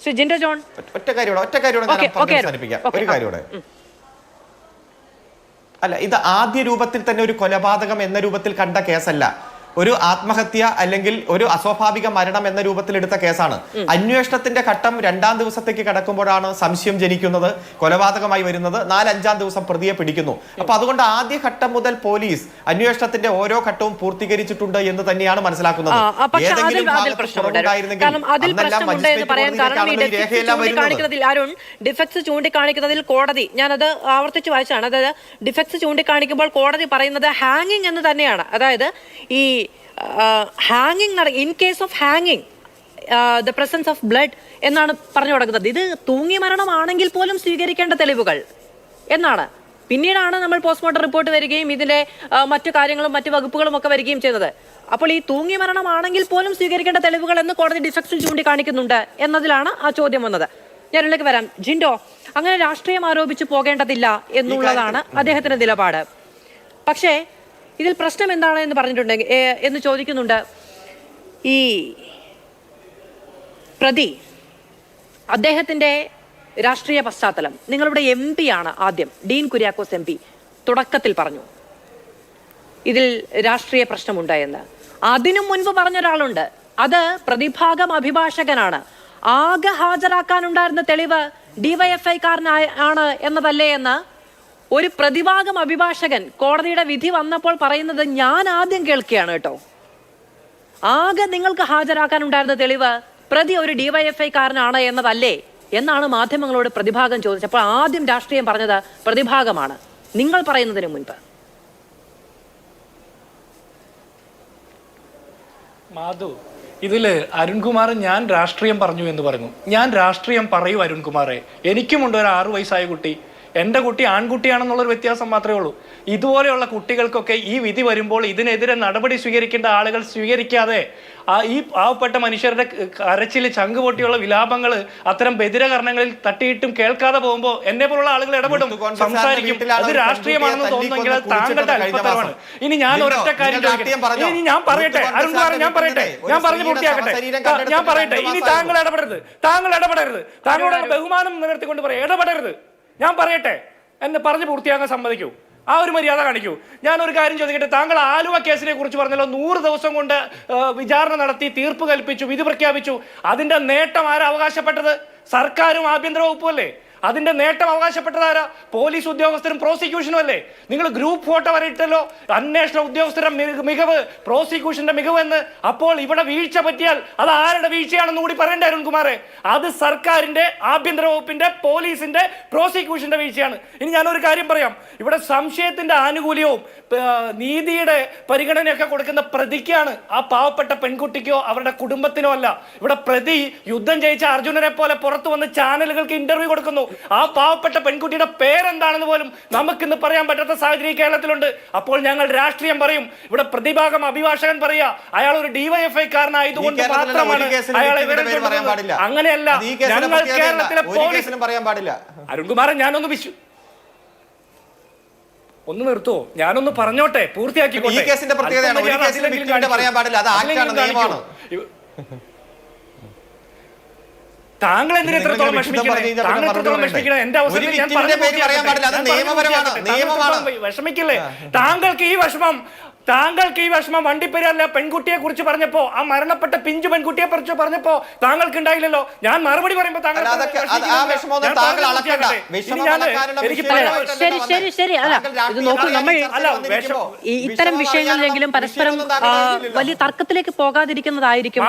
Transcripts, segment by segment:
Shri Jinto John, ഒറ്റ കാര്യമാണ് ഒരു കാര്യമാണ്. അല്ല, ഇത് ആദ്യ രൂപത്തിൽ തന്നെ ഒരു കൊലപാതകം എന്ന രൂപത്തിൽ കണ്ട കേസല്ല. ഒരു ആത്മഹത്യ അല്ലെങ്കിൽ ഒരു അസ്വാഭാവിക മരണം എന്ന രൂപത്തിൽ എടുത്ത കേസാണ്. അന്വേഷണത്തിന്റെ ഘട്ടം 2ാം ദിവസത്തേക്ക് കടക്കുമ്പോഴാണ് സംശയം ജനിക്കുന്നത്, കൊലപാതകമായി വരുന്നത്. 4-5-ാം ദിവസം പ്രതിയെ പിടിക്കുന്നു. അപ്പൊ അതുകൊണ്ട് ആദ്യ ഘട്ടം മുതൽ പോലീസ് അന്വേഷണത്തിന്റെ ഓരോ ഘട്ടവും പൂർത്തീകരിച്ചിട്ടുണ്ട് എന്ന് തന്നെയാണ് മനസ്സിലാക്കുന്നത്. ഡിഫക്ട്സ് ചൂണ്ടിക്കാണിക്കുന്നതിൽ കോടതി, ഞാനത് ആവർത്തിച്ച് വായിച്ചാണ്, അതായത് ഡിഫക്ട്സ് ചൂണ്ടിക്കാണിക്കുമ്പോൾ കോടതി പറയുന്നത് ഹാങ്ങിങ് എന്ന് തന്നെയാണ്. അതായത് ഈ ഹാങ്ങിങ് ഇൻ കേസ് ഓഫ് ഹാങ്ങിങ് ദ പ്രസൻസ് ഓഫ് ബ്ലഡ് എന്നാണ് പറഞ്ഞു കൊടുക്കുന്നത്. ഇത് തൂങ്ങി മരണമാണെങ്കിൽ പോലും സ്വീകരിക്കേണ്ട തെളിവുകൾ എന്നാണ്. പിന്നീടാണ് നമ്മൾ പോസ്റ്റ്മോർട്ടം റിപ്പോർട്ട് വരികയും ഇതിലെ മറ്റു കാര്യങ്ങളും മറ്റു വകുപ്പുകളും ഒക്കെ വരികയും ചെയ്തത്. അപ്പോൾ ഈ തൂങ്ങി മരണമാണെങ്കിൽ പോലും സ്വീകരിക്കേണ്ട തെളിവുകൾ എന്ന് കോടതി ഡിഫക്ട്സ് ചൂണ്ടിക്കാണിക്കുന്നുണ്ട് എന്നതിലാണ് ആ ചോദ്യം വന്നത്. ഞാൻ ഇതിലേക്ക് വരാം. ജിൻഡോ, അങ്ങനെ രാഷ്ട്രീയം ആരോപിച്ച് പോകേണ്ടതില്ല എന്നുള്ളതാണ് അദ്ദേഹത്തിന്റെ നിലപാട്. പക്ഷേ ഇതിൽ പ്രശ്നം എന്താണ് എന്ന് പറഞ്ഞിട്ടുണ്ടെങ്കിൽ എന്ന് ചോദിക്കുന്നുണ്ട്. ഈ പ്രതി, അദ്ദേഹത്തിന്റെ രാഷ്ട്രീയ പശ്ചാത്തലം, നിങ്ങളുടെ MP ആണ് ആദ്യം, ഡീൻ കുര്യാക്കോസ് MP തുടക്കത്തിൽ പറഞ്ഞു ഇതിൽ രാഷ്ട്രീയ പ്രശ്നമുണ്ടായെന്ന്. അതിനു മുൻപ് പറഞ്ഞൊരാളുണ്ട്, അത് പ്രതിഭാഗം അഭിഭാഷകനാണ്. ആകെ ഹാജരാക്കാനുണ്ടായിരുന്ന തെളിവ് DYFI-കാരനാണ് എന്നതല്ലേ എന്ന് ഒരു പ്രതിഭാഗം അഭിഭാഷകൻ കോടതിയുടെ വിധി വന്നപ്പോൾ പറയുന്നത് ഞാൻ ആദ്യം കേൾക്കുകയാണ് കേട്ടോ. ആകെ നിങ്ങൾക്ക് ഹാജരാക്കാനുണ്ടായിരുന്ന തെളിവ് പ്രതി ഒരു DYFI-കാരനാണ് എന്നതല്ലേ എന്നാണ് മാധ്യമങ്ങളോട് പ്രതിഭാഗം ചോദിച്ചപ്പോൾ ആദ്യം രാഷ്ട്രീയം പറഞ്ഞത് പ്രതിഭാഗമാണ്, നിങ്ങൾ പറയുന്നതിന് മുൻപ്. മാധു, ഇതില് അരുൺകുമാർ ഞാൻ രാഷ്ട്രീയം പറഞ്ഞു എന്ന് പറഞ്ഞു. ഞാൻ രാഷ്ട്രീയം പറയൂ അരുൺകുമാറെ. എനിക്കുമുണ്ട് ഒരു 6 വയസ്സായ കുട്ടി. എൻ്റെ കുട്ടി ആൺകുട്ടിയാണെന്നുള്ളൊരു വ്യത്യാസം മാത്രമേ ഉള്ളൂ. ഇതുപോലെയുള്ള കുട്ടികൾക്കൊക്കെ ഈ വിധി വരുമ്പോൾ ഇതിനെതിരെ നടപടി സ്വീകരിക്കേണ്ട ആളുകൾ സ്വീകരിക്കാതെ ഈ പാവപ്പെട്ട മനുഷ്യരുടെ കരച്ചിൽ, ചങ്ക് പൊട്ടിയുള്ള വിലാപങ്ങൾ അത്തരം ബദിരകരണങ്ങളിൽ തട്ടിയിട്ടും കേൾക്കാതെ പോകുമ്പോൾ എന്നെ പോലുള്ള ആളുകൾ ഇടപെടും, സംസാരിക്കും. അത് രാഷ്ട്രീയമാണെന്ന് തോന്നുമെങ്കിൽ അത് താങ്കളുടെ അല്പത്തരമാണ്. ഇനി ഞാൻ ഒരൊറ്റ കാര്യം ചോദിക്കട്ടെ, ഇനി ഞാൻ പറയട്ടെ അരുൺകുമാർ, ഞാൻ പറഞ്ഞു പൂർത്തിയാക്കട്ടെ. ഞാൻ പറയട്ടെ, ഇനി താങ്കൾ ഇടപെടരുത്. താങ്കളുടെ ബഹുമാനം നിലനിർത്തിക്കൊണ്ട് പറയാം, ഇടപെടരുത്. ഞാൻ പറയട്ടെ, എന്നെ പറഞ്ഞു പൂർത്തിയാക്കാൻ സമ്മതിക്കൂ, ആ ഒരു മര്യാദ കാണിക്കൂ. ഞാനൊരു കാര്യം ചോദിക്കട്ടെ, താങ്കൾ ആലുവ കേസിനെ കുറിച്ച് പറഞ്ഞല്ലോ, 100 ദിവസം കൊണ്ട് വിചാരണ നടത്തി തീർപ്പ് കൽപ്പിച്ചു, വിധി പ്രഖ്യാപിച്ചു. അതിന്റെ നേട്ടം ആരാ അവകാശപ്പെട്ടത്? സർക്കാരും ആഭ്യന്തര വകുപ്പും അല്ലേ? അതിന്റെ നേട്ടം അവകാശപ്പെട്ടതാരാ? പോലീസ് ഉദ്യോഗസ്ഥരും പ്രോസിക്യൂഷനും അല്ലേ? നിങ്ങൾ ഗ്രൂപ്പ് ഫോട്ടോ വരെ ഇട്ടല്ലോ, അന്വേഷണ ഉദ്യോഗസ്ഥരുടെ മികവ്, പ്രോസിക്യൂഷന്റെ മികവ് എന്ന്. അപ്പോൾ ഇവിടെ വീഴ്ച പറ്റിയാൽ അത് ആരുടെ വീഴ്ചയാണെന്ന് കൂടി പറയണ്ടേ അരുൺകുമാറെ? അത് സർക്കാരിന്റെ, ആഭ്യന്തര വകുപ്പിന്റെ, പോലീസിന്റെ, പ്രോസിക്യൂഷന്റെ വീഴ്ചയാണ്. ഇനി ഞാനൊരു കാര്യം പറയാം, ഇവിടെ സംശയത്തിന്റെ ആനുകൂല്യവും നീതിയുടെ പരിഗണനയൊക്കെ കൊടുക്കുന്ന പ്രതിക്കാണ്, ആ പാവപ്പെട്ട പെൺകുട്ടിക്കോ അവരുടെ കുടുംബത്തിനോ അല്ല. ഇവിടെ പ്രതി യുദ്ധം ജയിച്ച അർജുനനെ പോലെ പുറത്തു വന്ന് ചാനലുകൾക്ക് ഇന്റർവ്യൂ കൊടുക്കുന്നു. ആ പാവപ്പെട്ട പെൺകുട്ടിയുടെ പേരെന്താണെന്ന് പോലും നമുക്കിന്ന് പറയാൻ പറ്റാത്ത സാഹചര്യം കേരളത്തിലുണ്ട്. അപ്പോൾ ഞങ്ങൾ രാഷ്ട്രീയം പറയും. ഇവിടെ പ്രതിഭാഗം അഭിഭാഷകൻ പറയാ അയാൾ ഒരു DYFI-കാരനായതുകൊണ്ട് മാത്രമാണ് അയാളെ വിരൽ. അങ്ങനെയല്ല, ഞങ്ങൾ കേരളത്തിലെ പോലീസിനും പറയാൻ പാടില്ല. അരുൺകുമാരൻ, ഞാനൊന്ന് ഒന്ന് നിർത്തോ, ഞാനൊന്ന് പറഞ്ഞോട്ടെ, പൂർത്തിയാക്കിക്കോട്ടെ. താങ്കൾ എന്തിനാ ഇത്രത്തോളം വിഷമിക്കണേ? എന്റെ അവസരം വിഷമിക്കില്ലേ? താങ്കൾക്ക് ഈ വിഷമം വണ്ടിപ്പെരിയാറിലെ പെൺകുട്ടിയെ കുറിച്ച് പറഞ്ഞപ്പോ, ആ മരണപ്പെട്ട പിഞ്ചു പെൺകുട്ടിയെ കുറിച്ച് പറഞ്ഞപ്പോ താങ്കൾക്ക് ഉണ്ടായില്ലല്ലോ. ഞാൻ മറുപടി പറയുമ്പോ താങ്കൾ ഇത്തരം വിഷയങ്ങളിലെങ്കിലും പരസ്പരം വലിയ തർക്കത്തിലേക്ക് പോകാതിരിക്കുന്നതായിരിക്കും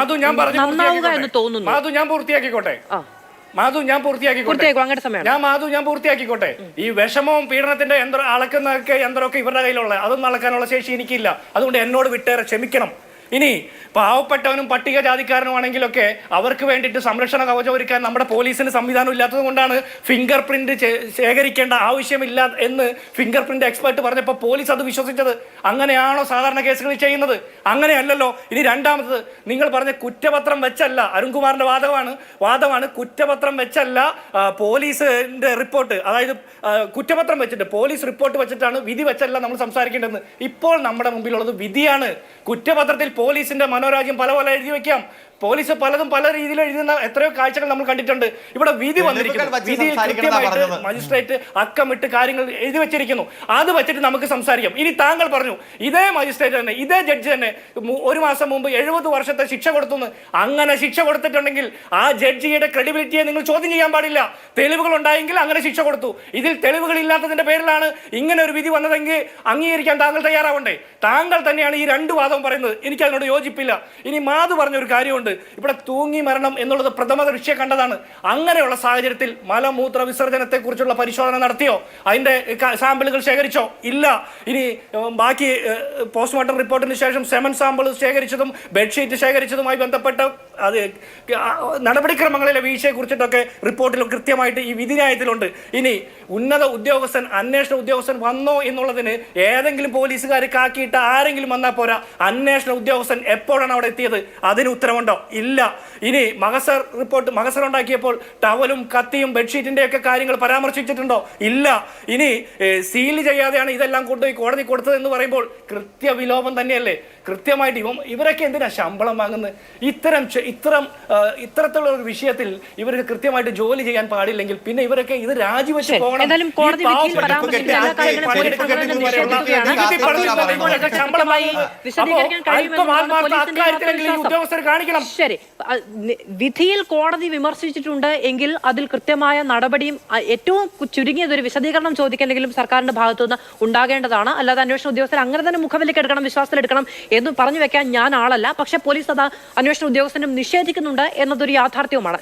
നന്നാവുക എന്ന് തോന്നുന്നു. മാധു, ഞാൻ പൂർത്തിയാക്കിക്കോട്ടെ. ഞാൻ പൂർത്തിയാക്കിക്കോട്ടെ. ഈ വിഷമവും പീഡനത്തിന്റെ അളക്കുന്നൊക്കെ യന്ത്രമൊക്കെ ഇവരുടെ കയ്യിലുള്ള, അതൊന്നും അളക്കാനുള്ള ശേഷി എനിക്കില്ല. അതുകൊണ്ട് എന്നോട് വിട്ടേറെ ക്ഷമിക്കണം. ഇനി പാവപ്പെട്ടവനും പട്ടികജാതിക്കാരനുമാണെങ്കിലൊക്കെ അവർക്ക് വേണ്ടിയിട്ട് സംരക്ഷണ കവചം ഒരുക്കാൻ നമ്മുടെ പോലീസിന് സംവിധാനം ഇല്ലാത്തത് കൊണ്ടാണ് ഫിംഗർ പ്രിന്റ് ശേഖരിക്കേണ്ട ആവശ്യമില്ല എന്ന് ഫിംഗർ പ്രിന്റ് എക്സ്പെർട്ട് പറഞ്ഞപ്പോൾ പോലീസ് അത് വിശ്വസിച്ചത്. അങ്ങനെയാണോ സാധാരണ കേസുകളിൽ ചെയ്യുന്നത്? അങ്ങനെയല്ലല്ലോ. ഇനി രണ്ടാമത്തത്, നിങ്ങൾ പറഞ്ഞ കുറ്റപത്രം വെച്ചല്ല, അരുൺകുമാറിന്റെ വാദമാണ് കുറ്റപത്രം വെച്ചല്ല പോലീസിന്റെ റിപ്പോർട്ട്, അതായത് കുറ്റപത്രം വെച്ചിട്ട് പോലീസ് റിപ്പോർട്ട് വെച്ചിട്ടാണ്, വിധി വെച്ചല്ല നമ്മൾ സംസാരിക്കേണ്ടതെന്ന്. ഇപ്പോൾ നമ്മുടെ മുമ്പിലുള്ളത് വിധിയാണ്. കുറ്റപത്രത്തിൽ പോലീസിന്റെ മനോരാജ്യം പല എഴുതി വെക്കാം. പോലീസ് പലതും പല രീതിയിൽ എഴുതുന്ന എത്രയോ കാഴ്ചകൾ നമ്മൾ കണ്ടിട്ടുണ്ട്. ഇവിടെ വിധി വന്നിരിക്കുന്നു, വിധിയിൽ കൃത്യമായിട്ട് മജിസ്ട്രേറ്റ് അക്കമിട്ട് കാര്യങ്ങൾ എഴുതി വെച്ചിരിക്കുന്നു. അത് വെച്ചിട്ട് നമുക്ക് സംസാരിക്കാം. ഇനി താങ്കൾ പറഞ്ഞു ഇതേ മജിസ്ട്രേറ്റ് തന്നെ, ഇതേ ജഡ്ജി തന്നെ 1 മാസം മുമ്പ് 70 വർഷത്തെ ശിക്ഷ കൊടുത്തു. അങ്ങനെ ശിക്ഷ കൊടുത്തിട്ടുണ്ടെങ്കിൽ ആ ജഡ്ജിയുടെ ക്രെഡിബിലിറ്റിയെ നിങ്ങൾ ചോദ്യം ചെയ്യാൻ പാടില്ല. തെളിവുകൾ ഉണ്ടായെങ്കിൽ അങ്ങനെ ശിക്ഷ കൊടുത്തു. ഇതിൽ തെളിവുകൾ ഇല്ലാത്തതിന്റെ പേരിലാണ് ഇങ്ങനെ ഒരു വിധി വന്നതെങ്കിൽ അംഗീകരിക്കാൻ താങ്കൾ തയ്യാറാവണ്ടേ? താങ്കൾ തന്നെയാണ് ഈ 2 വാദവും പറയുന്നത്. എനിക്ക് അതിനോട് യോജിപ്പില്ല. ഇനി മാധു പറഞ്ഞൊരു കാര്യമുണ്ട്, ഇവിടെ തൂങ്ങി മരണം എന്നുള്ളത് പ്രഥമ ദൃഷ്ട്യാ കണ്ടതാണ്. അങ്ങനെയുള്ള സാഹചര്യത്തിൽ മലമൂത്ര വിസർജനത്തെ കുറിച്ചുള്ള പരിശോധന നടത്തിയോ? അതിന്റെ സാമ്പിളുകൾ ശേഖരിച്ചോ? ഇല്ല. ഇനി ബാക്കി പോസ്റ്റ്മോർട്ടം റിപ്പോർട്ടിന് ശേഷം സെമൻ സാമ്പിൾ ശേഖരിച്ചതും ബെഡ്ഷീറ്റ് ശേഖരിച്ചതുമായി ബന്ധപ്പെട്ട അത് നടപടിക്രമങ്ങളിലെ വീഴ്ചയെ കുറിച്ചിട്ടൊക്കെ റിപ്പോർട്ടിൽ കൃത്യമായിട്ട് ഈ വിധിന്യായത്തിലുണ്ട്. ഇനി ഉന്നത ഉദ്യോഗസ്ഥൻ, അന്വേഷണ ഉദ്യോഗസ്ഥൻ വന്നോ എന്നുള്ളതിന് ഏതെങ്കിലും പോലീസുകാർ കാക്കിയിട്ട് ആരെങ്കിലും വന്നാൽ പോരാ. അന്വേഷണ ഉദ്യോഗസ്ഥൻ എപ്പോഴാണ് അവിടെ എത്തിയത്? അതിന് ഉത്തരവുണ്ടോ? ഇല്ല. ഇനി മഗസർ ഉണ്ടാക്കിയപ്പോൾ ടവലും കത്തിയും ബെഡ്ഷീറ്റിന്റെ ഒക്കെ കാര്യങ്ങൾ പരാമർശിച്ചിട്ടുണ്ടോ? ഇല്ല. ഇനി സീൽ ചെയ്യാതെയാണ് ഇതെല്ലാം കൊണ്ടുപോയി കോടതി കൊടുത്തത് എന്ന് പറയുമ്പോൾ കൃത്യവിലോപം തന്നെയല്ലേ? കൃത്യമായിട്ട് ഇവരൊക്കെ എന്തിനാ ശമ്പളം വാങ്ങുന്നത്? ഇത്തരത്തിലുള്ള ഒരു വിഷയത്തിൽ ഇവർക്ക് കൃത്യമായിട്ട് ജോലി ചെയ്യാൻ പാടില്ലെങ്കിൽ പിന്നെ ഇവരൊക്കെ ഇത് രാജിവെച്ച് പോകണം. ശരി, വിധിയിൽ കോടതി വിമർശിച്ചിട്ടുണ്ട് എങ്കിൽ അതിൽ കൃത്യമായ നടപടിയും ഏറ്റവും ചുരുങ്ങിയതൊരു വിശദീകരണം ചോദിക്കണമെങ്കിലും സർക്കാരിന്റെ ഭാഗത്തുനിന്ന് ഉണ്ടാകേണ്ടതാണ്. അല്ലാതെ അന്വേഷണ ഉദ്യോഗസ്ഥർ അങ്ങനെ തന്നെ മുഖവിലേക്കെടുക്കണം, വിശ്വാസത്തിലെടുക്കണം എന്ന് പറഞ്ഞു വെക്കാൻ ഞാൻ ആളല്ല. പക്ഷെ പോലീസ് അത് അന്വേഷണ ഉദ്യോഗസ്ഥനും നിഷേധിക്കുന്നുണ്ട് എന്നതൊരു യാഥാർത്ഥ്യവുമാണ്.